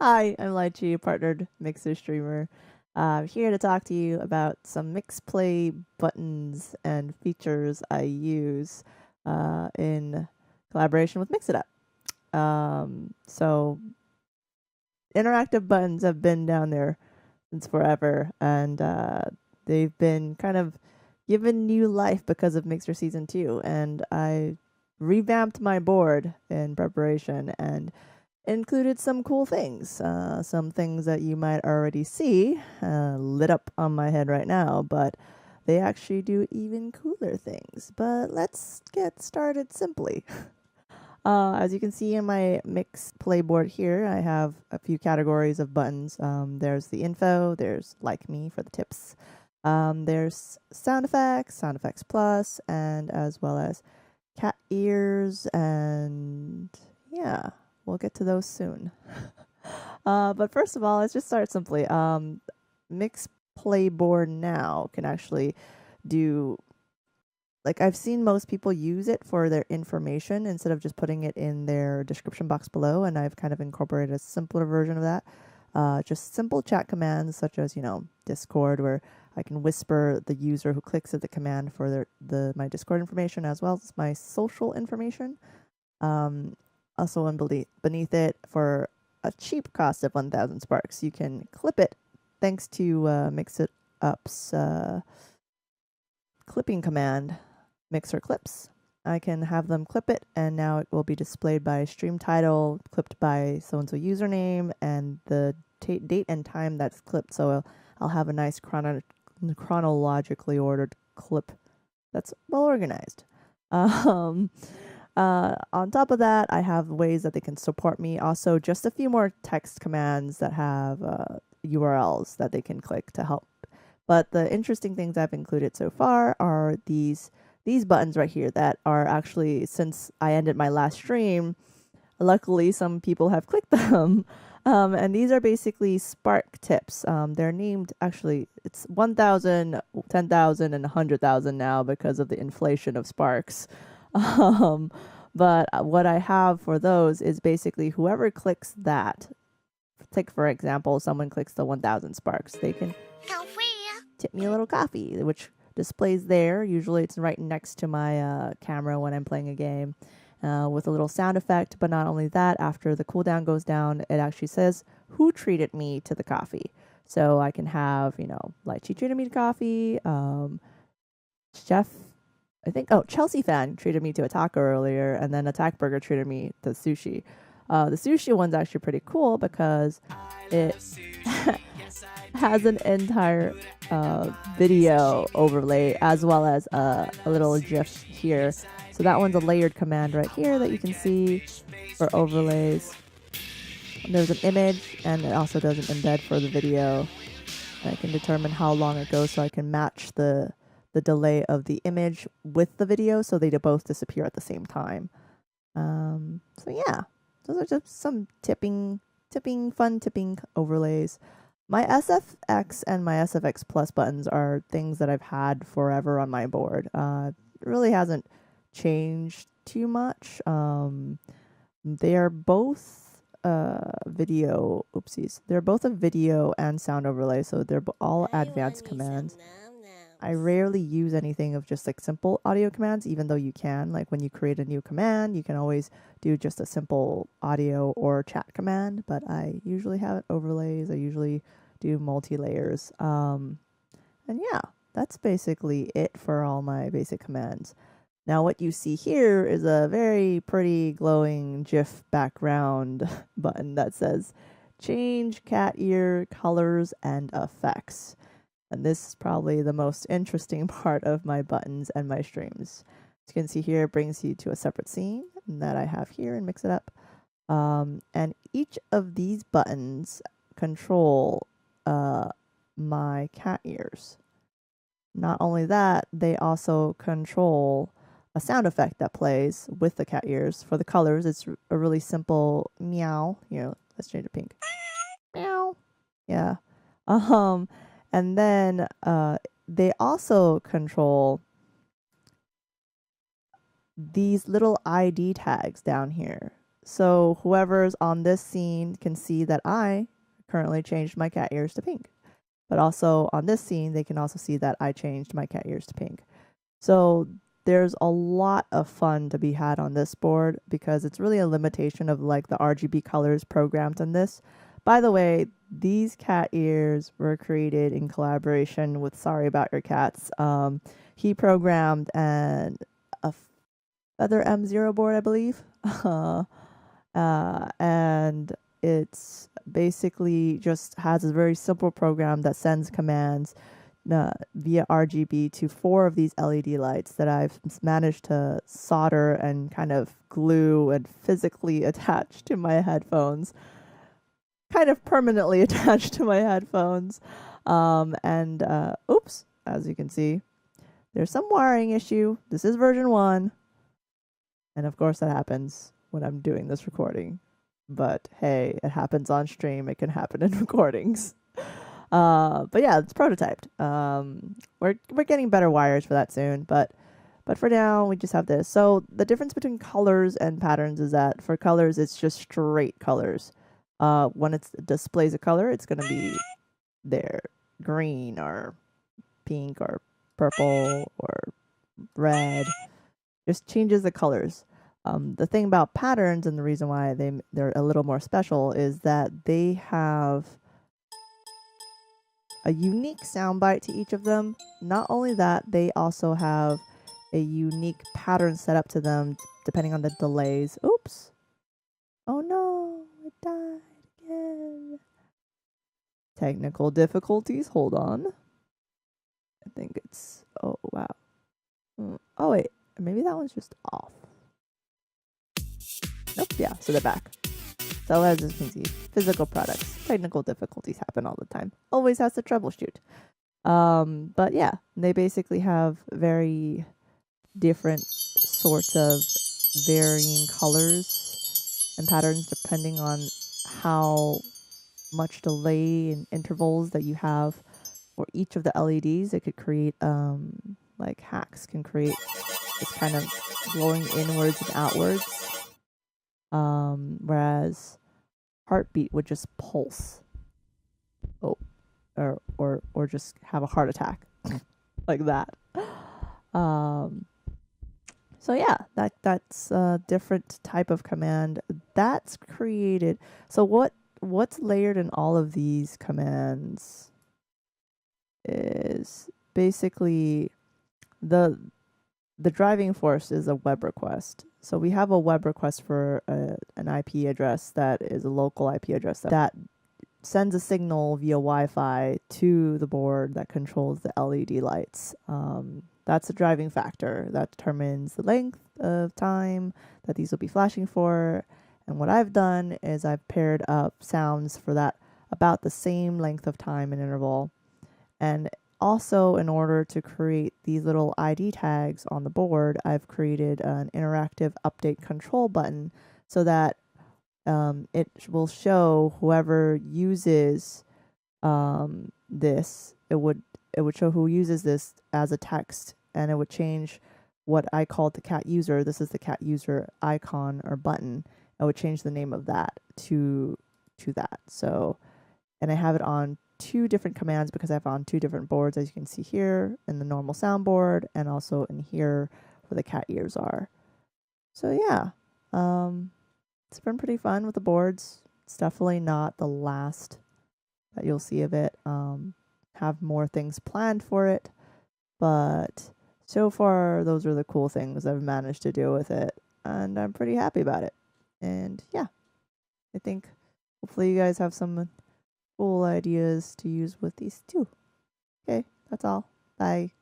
Hi, I'm Lychee, partnered Mixer streamer. I'm here to talk to you about some Mixplay buttons and features I use in collaboration with Mix It Up. So interactive buttons have been down there since forever, and they've been kind of given new life because of Mixer Season 2. And I revamped my board in preparation and included some cool things. Some things that you might already see lit up on my head right now, but they actually do even cooler things. But let's get started simply. As you can see in my mix play board here, I have a few categories of buttons. There's the info, there's like me for the tips, there's sound effects plus, and as well as cat ears, and yeah, we'll get to those soon. But first of all, let's just start simply. Mix play board now can actually do, like, I've seen most people use it for their information instead of just putting it in their description box below, and I've kind of incorporated a simpler version of that. Just simple chat commands such as, Discord, where I can whisper the user who clicks at the command for my Discord information as well as my social information. Also, beneath it, for a cheap cost of 1,000 sparks, you can clip it thanks to Mix It Up's clipping command, Mixer Clips. I can have them clip it, and now it will be displayed by stream title, clipped by so-and-so username, and the date and time that's clipped. So I'll have a nice chronologically ordered clip that's well organized. On top of that, I have ways that they can support me. Also, just a few more text commands that have URLs that they can click to help. But the interesting things I've included so far are these buttons right here that are actually, since I ended my last stream, luckily some people have clicked them. And these are basically Spark tips. They're named, actually, it's 1,000, 10,000, and 100,000 now because of the inflation of Sparks. But what I have for those is basically whoever clicks that, like for example, someone clicks the 1,000 Sparks, they can tip me a little coffee, which displays there. Usually it's right next to my camera when I'm playing a game, with a little sound effect. But not only that, after the cooldown goes down, it actually says who treated me to the coffee. So I can have, like, she treated me to coffee, Chef, I think, Chelsea fan treated me to a taco earlier, and then Attack Burger treated me to sushi. The sushi one's actually pretty cool because it has an entire video overlay as well as a little GIF here. So that one's a layered command right here that you can see for overlays. There's an image, and it also does an embed for the video. I can determine how long it goes, so I can match the delay of the image with the video, so they both disappear at the same time. So yeah, those are just some fun tipping overlays. My SFX and my SFX Plus buttons are things that I've had forever on my board. It really hasn't changed too much. They are both video. Oopsies. They're both a video and sound overlay, so they're all advanced commands. I rarely use anything of just like simple audio commands, even though you can. Like when you create a new command, you can always do just a simple audio or chat command, but I usually have overlays. I usually do multi-layers. And yeah, that's basically it for all my basic commands. Now what you see here is a very pretty glowing GIF background button that says change cat ear colors and effects. And this is probably the most interesting part of my buttons and my streams. As you can see here, it brings you to a separate scene that I have here and Mix It Up. And each of these buttons control my cat ears. Not only that, they also control a sound effect that plays with the cat ears. For the colors, it's a really simple meow. Let's change it pink. Meow. Yeah. And then they also control these little ID tags down here. So whoever's on this scene can see that I currently changed my cat ears to pink. But also on this scene, they can also see that I changed my cat ears to pink. So there's a lot of fun to be had on this board because it's really a limitation of like the RGB colors programmed on this. By the way, these cat ears were created in collaboration with Sorry About Your Cats. He programmed a Feather M0 board, I believe. And it's basically just has a very simple program that sends commands via RGB to 4 of these LED lights that I've managed to solder and kind of glue and physically attach to my headphones. Kind of permanently attached to my headphones. Oops, as you can see, there's some wiring issue. This is version 1. And of course that happens when I'm doing this recording. But hey, it happens on stream. It can happen in recordings. But yeah, it's prototyped. We're getting better wires for that soon, but for now we just have this. So the difference between colors and patterns is that for colors it's just straight colors. When it displays a color, it's gonna be there green or pink or purple or red. Just changes the colors. The thing about patterns and the reason why they're a little more special is that they have a unique soundbite to each of them. Not only that, they also have a unique pattern set up to them depending on the delays. Oops. Oh no, it died again. Technical difficulties, hold on. I think it's, oh wow. Oh wait, maybe that one's just off. Nope, yeah, so they're back. So as you can see, physical products, technical difficulties happen all the time. Always has to troubleshoot. But yeah, they basically have very different sorts of varying colors and patterns depending on how much delay and intervals that you have for each of the LEDs. It could create, like hacks can create this kind of glowing inwards and outwards. Whereas heartbeat would just pulse. Oh, or just have a heart attack like that. So yeah, that's a different type of command that's created. So what's layered in all of these commands is basically the driving force is a web request. So we have a web request for an IP address that is a local IP address that sends a signal via Wi-Fi to the board that controls the LED lights. That's a driving factor that determines the length of time that these will be flashing for. And what I've done is I've paired up sounds for that about the same length of time and interval. And also, in order to create these little ID tags on the board, I've created an interactive update control button so that it will show whoever uses this. It would show who uses this as a text, and it would change what I called the cat user. This is the cat user icon or button. I would change the name of that to that. So, and I have it on 2 different commands because I have on 2 different boards, as you can see here in the normal soundboard and also in here where the cat ears are. So yeah, it's been pretty fun with the boards. It's definitely not the last that you'll see of it. Have more things planned for it, but so far those are the cool things I've managed to do with it, and I'm pretty happy about it. And yeah, I think hopefully you guys have some cool ideas to use with these too. Okay, that's all. Bye.